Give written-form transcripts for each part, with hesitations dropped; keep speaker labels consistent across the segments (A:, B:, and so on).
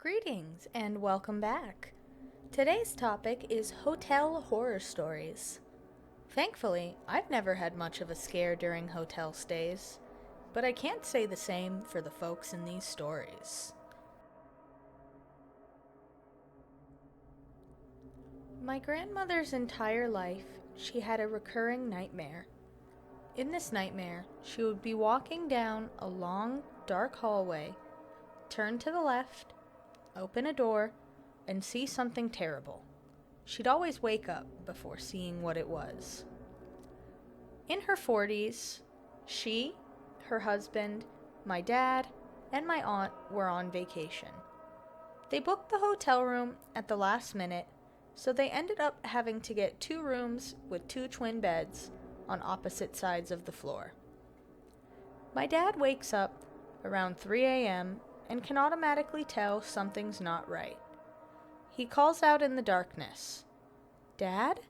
A: Greetings and welcome back. Today's topic is hotel horror stories. Thankfully, I've never had much of a scare during hotel stays, but I can't say the same for the folks in these stories. My grandmother's entire life, she had a recurring nightmare. In this nightmare, she would be walking down a long, dark hallway, turn to the left, open a door, and see something terrible. She'd always wake up before seeing what it was. In her 40s, she, her husband, my dad, and my aunt were on vacation. They booked the hotel room at the last minute, so they ended up having to get two rooms with two twin beds on opposite sides of the floor. My dad wakes up around 3 a.m. and can automatically tell something's not right. He calls out in the darkness, "Dad?"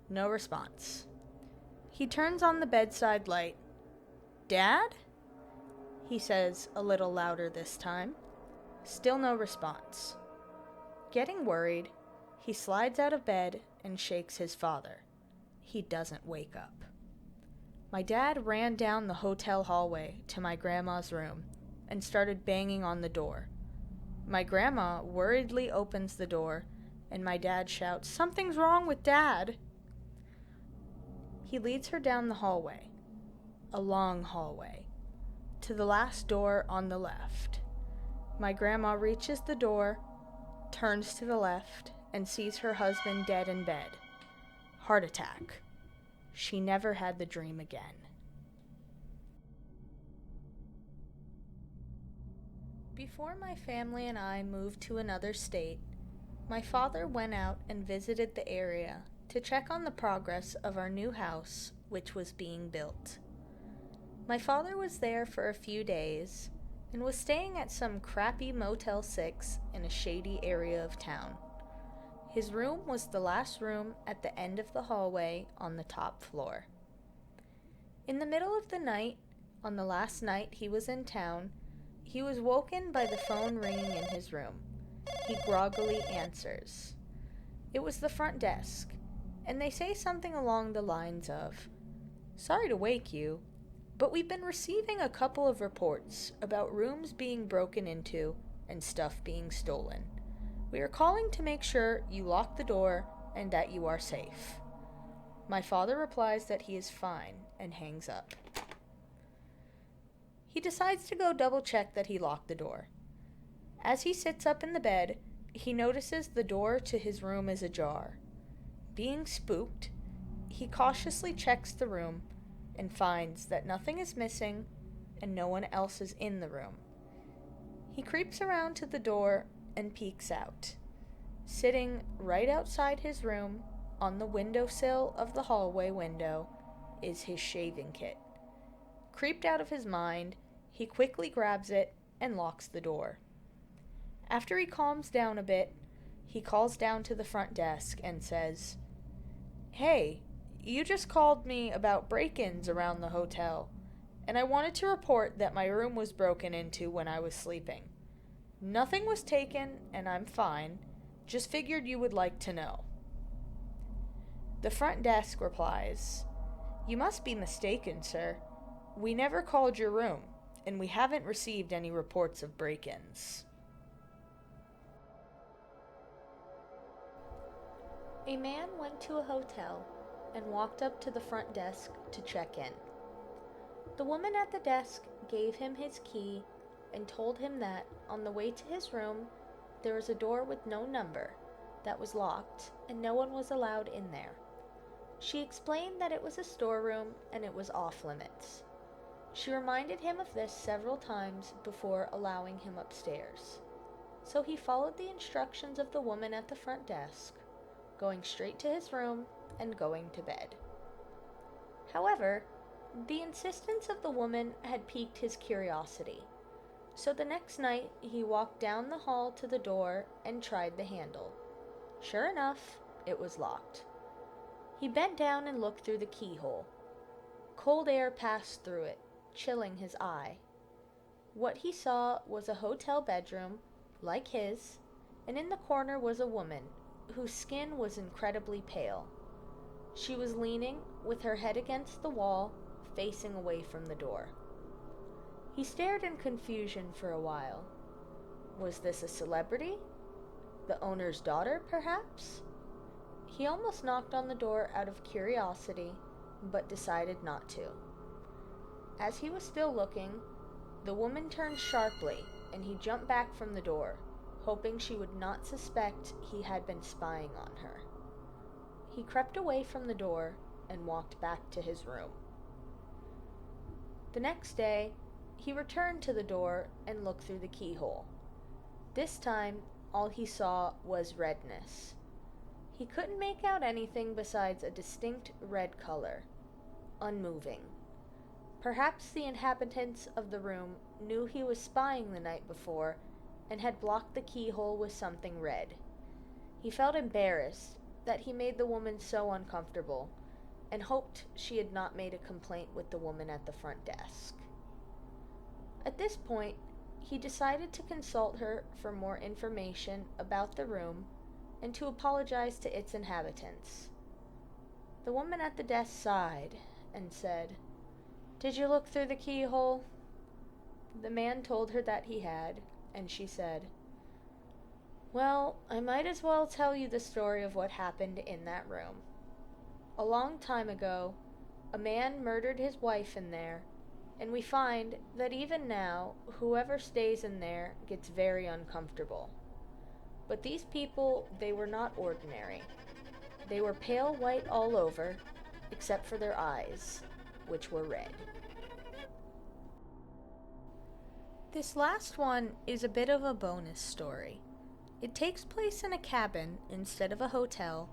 A: No response. He turns on the bedside light. "Dad?" he says a little louder this time. Still no response. Getting worried, he slides out of bed and shakes his father. He doesn't wake up. My dad ran down the hotel hallway to my grandma's room and started banging on the door. My grandma worriedly opens the door, and my dad shouts, "Something's wrong with Dad!" He leads her down the hallway, a long hallway, to the last door on the left. My grandma reaches the door, turns to the left, and sees her husband dead in bed. Heart attack. She never had the dream again. Before my family and I moved to another state, my father went out and visited the area to check on the progress of our new house, which was being built. My father was there for a few days and was staying at some crappy Motel 6 in a shady area of town. His room was the last room at the end of the hallway on the top floor. In the middle of the night, on the last night he was in town, he was woken by the phone ringing in his room. He groggily answers. It was the front desk, and they say something along the lines of, "Sorry to wake you, but we've been receiving a couple of reports about rooms being broken into and stuff being stolen. We are calling to make sure you lock the door and that you are safe." My father replies that he is fine and hangs up. He decides to go double check that he locked the door. As he sits up in the bed, he notices the door to his room is ajar. Being spooked, he cautiously checks the room and finds that nothing is missing and no one else is in the room. He creeps around to the door and peeks out. Sitting right outside his room, on the windowsill of the hallway window, is his shaving kit. Creeped out of his mind, he quickly grabs it and locks the door. After he calms down a bit, he calls down to the front desk and says, "Hey, you just called me about break-ins around the hotel, and I wanted to report that my room was broken into when I was sleeping. Nothing was taken, and I'm fine. Just figured you would like to know." The front desk replies, "You must be mistaken, sir. We never called your room, and we haven't received any reports of break-ins." A man went to a hotel and walked up to the front desk to check in. The woman at the desk gave him his key and told him that, on the way to his room, there was a door with no number that was locked and no one was allowed in there. She explained that it was a storeroom and it was off limits. She reminded him of this several times before allowing him upstairs. So he followed the instructions of the woman at the front desk, going straight to his room and going to bed. However, the insistence of the woman had piqued his curiosity, so the next night he walked down the hall to the door and tried the handle. Sure enough, it was locked. He bent down and looked through the keyhole. Cold air passed through it, chilling his eye. What he saw was a hotel bedroom like his, and in the corner was a woman whose skin was incredibly pale. She was leaning with her head against the wall, facing away from the door. He stared in confusion for a while. Was this a celebrity? The owner's daughter, perhaps? He almost knocked on the door out of curiosity, but decided not to. As he was still looking, the woman turned sharply, and he jumped back from the door, hoping she would not suspect he had been spying on her. He crept away from the door and walked back to his room. The next day, he returned to the door and looked through the keyhole. This time, all he saw was redness. He couldn't make out anything besides a distinct red color, unmoving. Perhaps the inhabitants of the room knew he was spying the night before and had blocked the keyhole with something red. He felt embarrassed that he made the woman so uncomfortable and hoped she had not made a complaint with the woman at the front desk. At this point, he decided to consult her for more information about the room and to apologize to its inhabitants. The woman at the desk sighed and said, "Did you look through the keyhole?" The man told her that he had, and she said, "Well, I might as well tell you the story of what happened in that room. A long time ago, a man murdered his wife in there, and we find that even now, whoever stays in there gets very uncomfortable. But these people, they were not ordinary. They were pale white all over, except for their eyes, which were red." This last one is a bit of a bonus story. It takes place in a cabin instead of a hotel,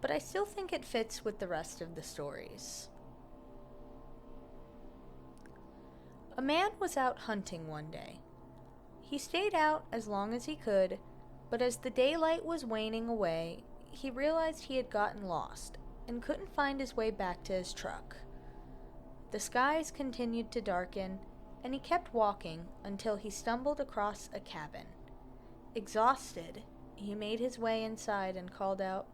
A: but I still think it fits with the rest of the stories. A man was out hunting one day. He stayed out as long as he could, but as the daylight was waning away, he realized he had gotten lost and couldn't find his way back to his truck. The skies continued to darken, and he kept walking until he stumbled across a cabin. Exhausted, he made his way inside and called out,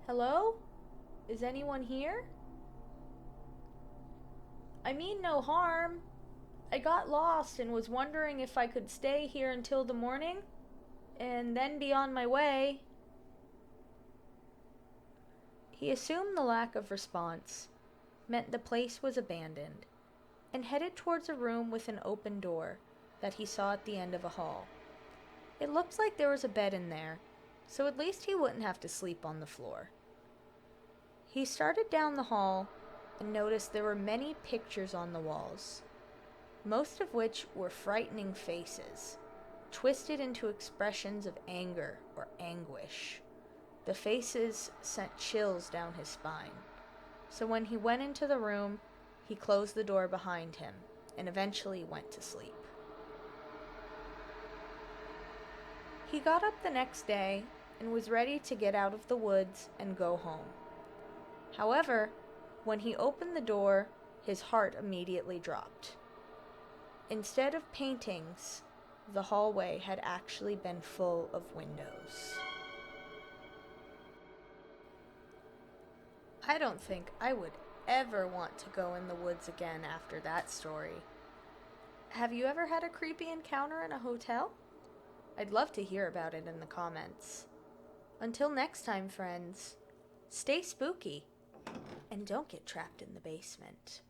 A: "Hello? Is anyone here?" "I mean no harm. I got lost and was wondering if I could stay here until the morning, and then be on my way." He assumed the lack of response meant the place was abandoned, and headed towards a room with an open door that he saw at the end of a hall. It looked like there was a bed in there, so at least he wouldn't have to sleep on the floor. He started down the hall and noticed there were many pictures on the walls, most of which were frightening faces, twisted into expressions of anger or anguish. The faces sent chills down his spine, so when he went into the room, he closed the door behind him and eventually went to sleep. He got up the next day and was ready to get out of the woods and go home. However, when he opened the door, his heart immediately dropped. Instead of paintings, the hallway had actually been full of windows. I don't think I would ever want to go in the woods again after that story. Have you ever had a creepy encounter in a hotel? I'd love to hear about it in the comments. Until next time, friends, stay spooky and don't get trapped in the basement.